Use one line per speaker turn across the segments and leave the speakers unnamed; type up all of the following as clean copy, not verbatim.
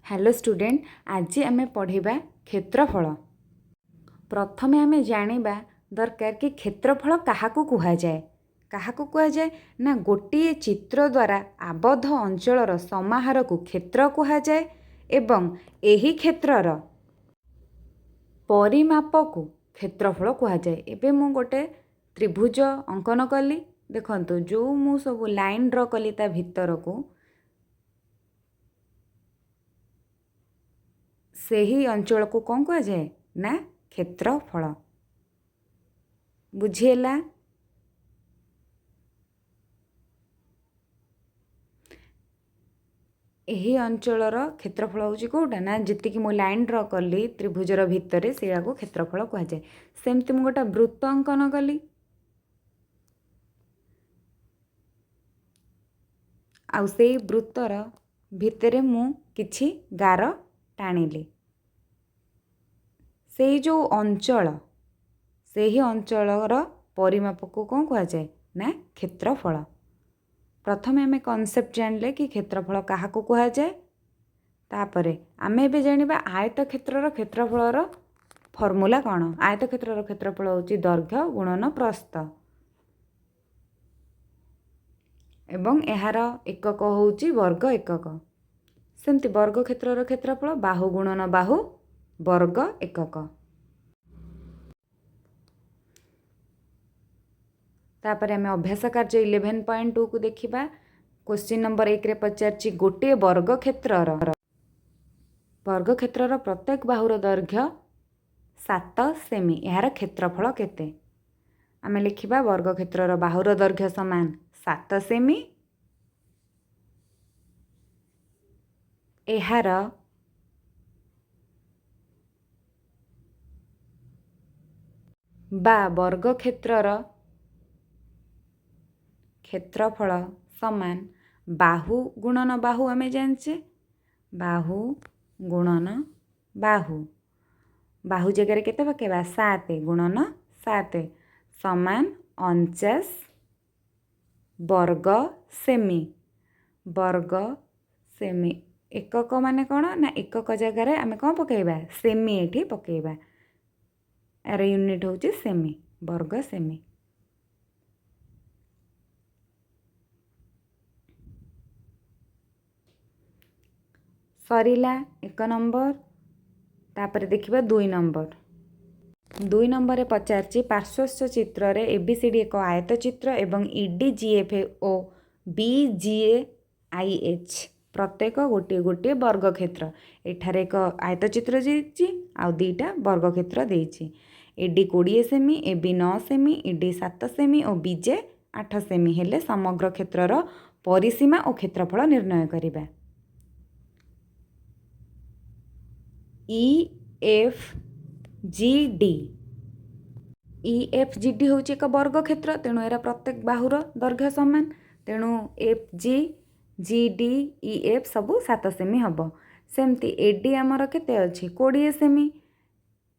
Hello student, आज आम पढ़ा क्षेत्रफल। प्रथमे आम जानिबा दरकार कि क्षेत्रफल क्या कहुए। क्या कहुए ना गोटे चित्र द्वारा आबद्ध अंचलर समाहार को क्षेत्र कहुए एवं एही क्षेत्रर परिमाप को क्षेत्रफल कहुए। एबे मु गोटे त्रिभुज अंकन कली। देखंतु जो मु सब लाइन ड्र कली ता भितर को सही अंचल को कौन कहुए ना क्षेत्रफल। बुझीला? यही अंचलर क्षेत्रफल हूँ कौटा ना जी मु लाइन ड्र कली त्रिभुजर भितर से क्षेत्रफल कहुए। सेमती मु गोटे वृत्त अंकन कली आउ से वृत्तर भितर मु किछि गार टाणिली। से जो अंचल से ही अंचलर परिमाप को कौन कहुए ना क्षेत्रफल। प्रथमे आम कॉन्सेप्ट जानले कि क्षेत्रफल क्या कहुए। तापर आम ए जानिबा आयत क्षेत्रर क्षेत्रफलर फर्मूला कौन। आयत क्षेत्रर क्षेत्रफल होची दैर्घ्य गुणन प्रस्थ एवं एहार एकक होची वर्ग एकक। सेमती वर्ग क्षेत्रर क्षेत्रफल बाहु गुणन बाहु वर्ग एकक। तापर आम अभ्यास कार्य 11.2 को देखिबा। क्वेश्चन नंबर 1 रे पचारची गोटे वर्ग क्षेत्रर प्रत्येक बाहुर दैर्घ्य 7 सेमी। यार क्षेत्रफल केते? आम लिखिबा वर्ग क्षेत्रर बाहुर दैर्घ्य समान 7 सेमी। एहार बा वर्ग क्षेत्रर क्षेत्रफल समान बाहु गुणन बाहु। आम जानचे बाहु गुणन बाहु। बाहु जगह केते पकेबा 7 गुणन 7 समान 49 वर्ग सेमी। वर्ग सेमी एकक माने कौन ना एकक जगह आम कौन पकेबा सेमी एठी पकेबा। यार यूनिट होची सेमी वर्ग सेमी। सरीला 1 नंबर। तापर देखिबा 2 नंबर। 2 नंबर पचारची पार्श्वस्थ चित्र रे एबीसीडी एक आयत चित्र एवं ईडीजीएफ ओ बीजीएआईएच प्रत्येक गोटे गोटे वर्ग क्षेत्र। एठारे एक आयत चित्र देछि आ दुईटा वर्ग क्षेत्र देछि। एडी 20 सेमी एबी 9 सेमी ईडी 7 सेमी और बीजे 8 सेमी हेले समग्र क्षेत्रर परिसीमा और क्षेत्रफल निर्णय करिबा। EFGD EFGD हूँ एक वर्ग क्षेत्र। तेणु एरा प्रत्येक बाहुर दैर्घ्य समान। तेणु FG GD EF सबू 7 सेमी हम। सेमती एडी आमर केते अछि 20 सेमी।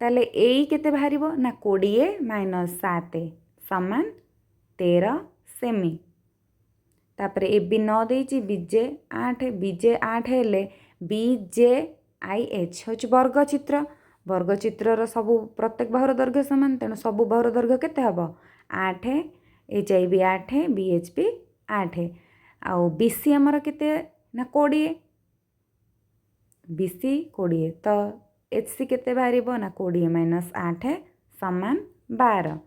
ताले एई केते बाहरिबो ना 20 - 7 समान 13 सेमी। तापरे एबी 9 देछि बीजे 8 बीजे 8 हेले BJIH हूँ वर्ग चित्र। वर्ग चित्रर सबू प्रत्येक बाहुर दैर्घ्य समान। तेणु सबू बाहुर दैर्घ्य केते हबो 8 HIB 8 BHP 8 आउ BC आमर केते ना 20 BC 20 तो HC केते बाहरिबो ना 20 - 8 समान 12।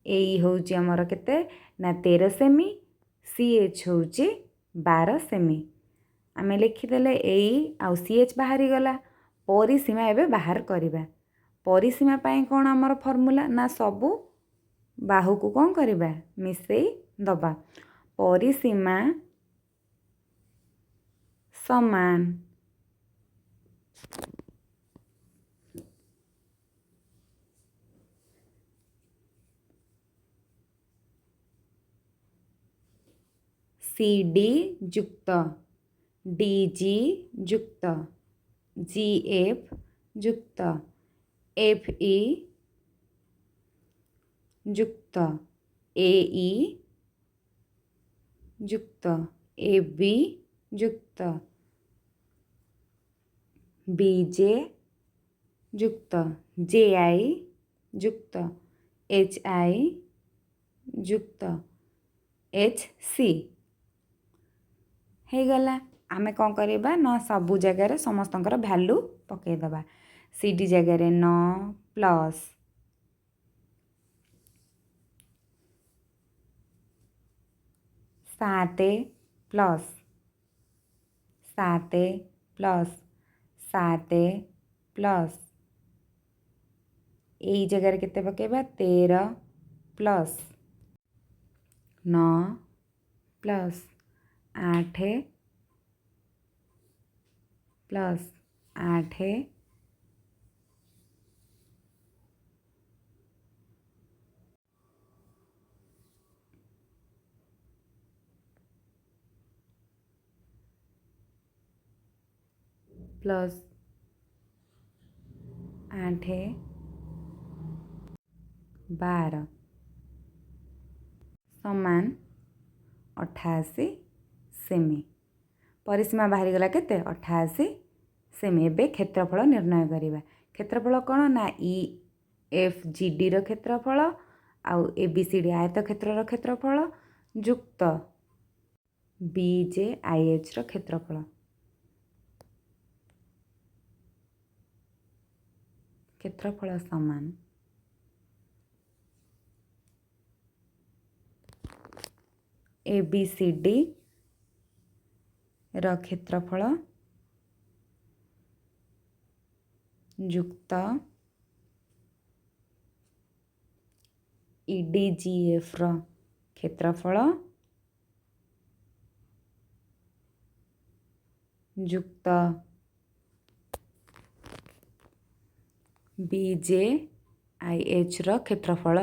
एई होउची आमर केते ना 13 सेमी। CH होउची 12 सेमी। आमे लिखिदेले एई आउ CH बाहरी गला। परिसीमा एबे बाहर करिबा। परिसीमा पाई कौन आमर फॉर्मूला ना सबू बाहु को कौन करिबा मिसेई दबा। परिसीमा समान CD जुक्त DG जुक्त GF जुक्त FE जुक्त AE जुक्त AB जुक्त BJ ଯୁକ୍ତ JI ଯୁକ୍ତ HI ଯୁକ୍ତ HC ହେଇଗଲା। ଆମେ କ'ଣ କରିବା ନା ସବୁ ଜାଗାରେ ସମସ୍ତଙ୍କର ଭ୍ୟାଲୁ ପକାଇଦେବା। CD ଜାଗାରେ 9 ପ୍ଲସ୍ 7 ପ୍ଲସ୍ 7 ପ୍ଲସ୍ 7 ପ୍ଲସ୍ ଏଇ ଜାଗାରେ କେତେ ପକାଇବା 13 ପ୍ଲସ୍ 9 ପ୍ଲସ୍ 8 ପ୍ଲସ୍ 8 ପ୍ଲସ୍ 8 12 ସମାନ 88 ସେମି। ପରିସୀମା ବାହାରିଗଲା କେତେ 88 ସେମି। ଏବେ କ୍ଷେତ୍ରଫଳ ନିର୍ଣ୍ଣୟ କରିବା। କ୍ଷେତ୍ରଫଳ କ'ଣ ନା EFGDର କ୍ଷେତ୍ରଫଳ ଆଉ ABCD ଆୟତକ୍ଷେତ୍ରର କ୍ଷେତ୍ରଫଳ ଯୁକ୍ତ BJIHର କ୍ଷେତ୍ରଫଳ। କ୍ଷେତ୍ରଫଳ ସମାନ ABCDର କ୍ଷେତ୍ରଫଳ ଯୁକ୍ତ EDGFର କ୍ଷେତ୍ରଫଳ ଯୁକ୍ତ BJIHର କ୍ଷେତ୍ରଫଳ।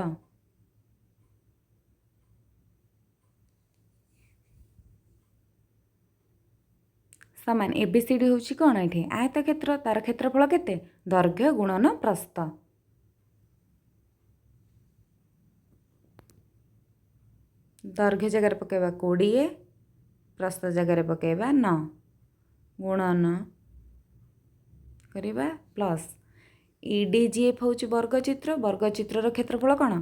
ସମାନ ABCD ହେଉଛି କ'ଣ ଏଠି ଆୟତକ୍ଷେତ୍ର, ତାର କ୍ଷେତ୍ରଫଳ କେତେ ଦୈର୍ଘ୍ୟ ଗୁଣନ ପ୍ରସ୍ଥ। ଦୈର୍ଘ୍ୟ ଜାଗାରେ ପକାଇବା 20 ପ୍ରସ୍ଥ ଜାଗାରେ ପକାଇବା 9 ଗୁଣନ କରିବା ପ୍ଲସ୍ EDGF ହେଉଛି ବର୍ଗଚିତ୍ର। ବର୍ଗଚିତ୍ରର କ୍ଷେତ୍ରଫଳ କ'ଣ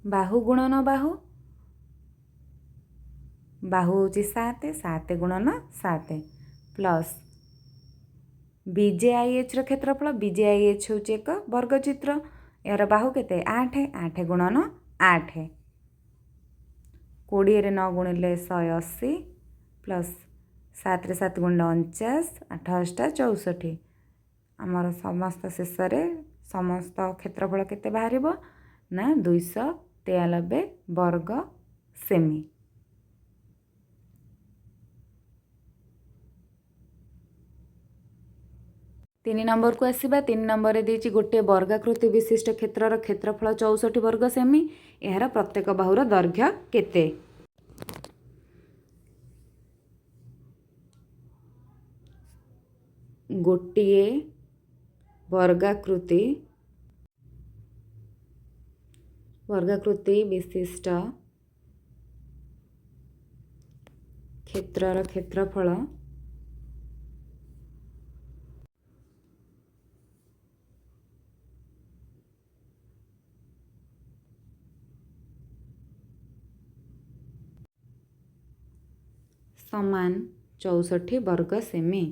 ବାହୁ ଗୁଣନ ବାହୁ। ବାହୁ ହେଉଛି 7 7 ଗୁଣନ 7 ପ୍ଲସ୍ BJIHର କ୍ଷେତ୍ରଫଳ। BJIH ହେଉଛି ଏକ ବର୍ଗଚିତ୍ର। ଏହାର ବାହୁ କେତେ 8 8 ଗୁଣନ 8 20ରେ 9 ଗୁଣିଲେ 180 ପ୍ଲସ୍ 7ରେ 7 ଗୁଣିଲେ 49 8 8 64। ଆମର ସମସ୍ତ ଶେଷରେ ସମସ୍ତ କ୍ଷେତ୍ରଫଳ କେତେ ବାହାରିବ ନା 293 ବର୍ଗ ସେମି। 3 ନମ୍ବରକୁ ଆସିବା। 3 ନମ୍ବରରେ ଦେଇଛି ଗୋଟିଏ ବର୍ଗାକୃତି ବିଶିଷ୍ଟ କ୍ଷେତ୍ରର କ୍ଷେତ୍ରଫଳ 64 ବର୍ଗ ସେମି। ଏହାର ପ୍ରତ୍ୟେକ ବାହୁର ଦୈର୍ଘ୍ୟ କେତେ? ଗୋଟିଏ ବର୍ଗାକୃତି ବିଶିଷ୍ଟ କ୍ଷେତ୍ରର କ୍ଷେତ୍ରଫଳ ସମାନ 64 ବର୍ଗ ସେମି।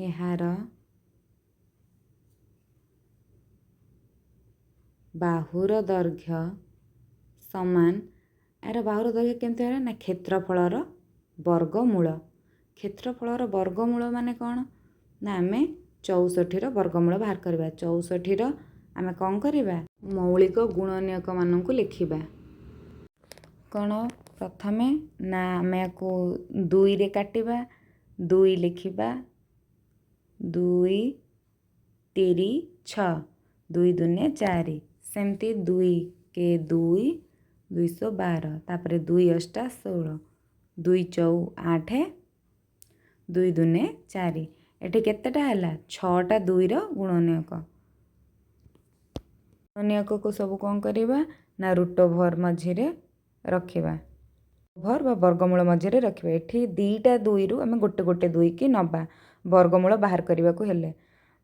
ଏହାର ବାହୁର ଦୈର୍ଘ୍ୟ ସମାନ। ଏହାର ବାହୁର ଦୈର୍ଘ୍ୟ କେମିତି ହେଲା ନା କ୍ଷେତ୍ରଫଳର ବର୍ଗମୂଳ। କ୍ଷେତ୍ରଫଳର ବର୍ଗମୂଳ ମାନେ କ'ଣ ନା ଆମେ 64ର ବର୍ଗମୂଳ ବାହାର କରିବା। 64ର ଆମେ କ'ଣ କରିବା ମୌଳିକ ଗୁଣନୀୟକମାନଙ୍କୁ ଲେଖିବା। କ'ଣ ପ୍ରଥମେ ନା ଆମେ ୟାକୁ 2ରେ କାଟିବା। 2 ଲେଖିବା 2 3 6 2 2 4 ସେମିତି 2 କେ 2 212 ତାପରେ 2 8 16 2 4 8 2 2 4 एठी केतेटा हैला 6टा 2 रो गुणनीयक। गुणनीयक को सब कौन करिबा ना रूट ओभर मझिरे रखिबा, ओभर बा वर्गमूल मझिरे रखिबा। एठी 2टा 2 रु आमे गोटे गोटे 2 की नबा वर्गमूल बाहर करिबा को हेले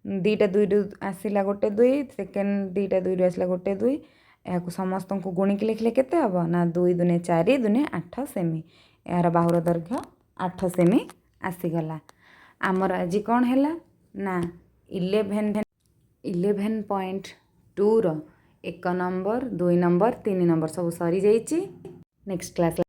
2टा 2 रु आसिला गोटे 2, सेकेंड 2टा 2 रु आसिला गोटे 2, या समस्त को गुणिकी लिखले केते हबो ना 2 दुने 4 दुने 8 सेमी। यार बाहुर दैर्घ्य 8 सेमी आसीगला। आमर आज कौन हैला ना 11.2 रो 1 नंबर 2 नंबर 3 नंबर सब सरी जाइए। Next class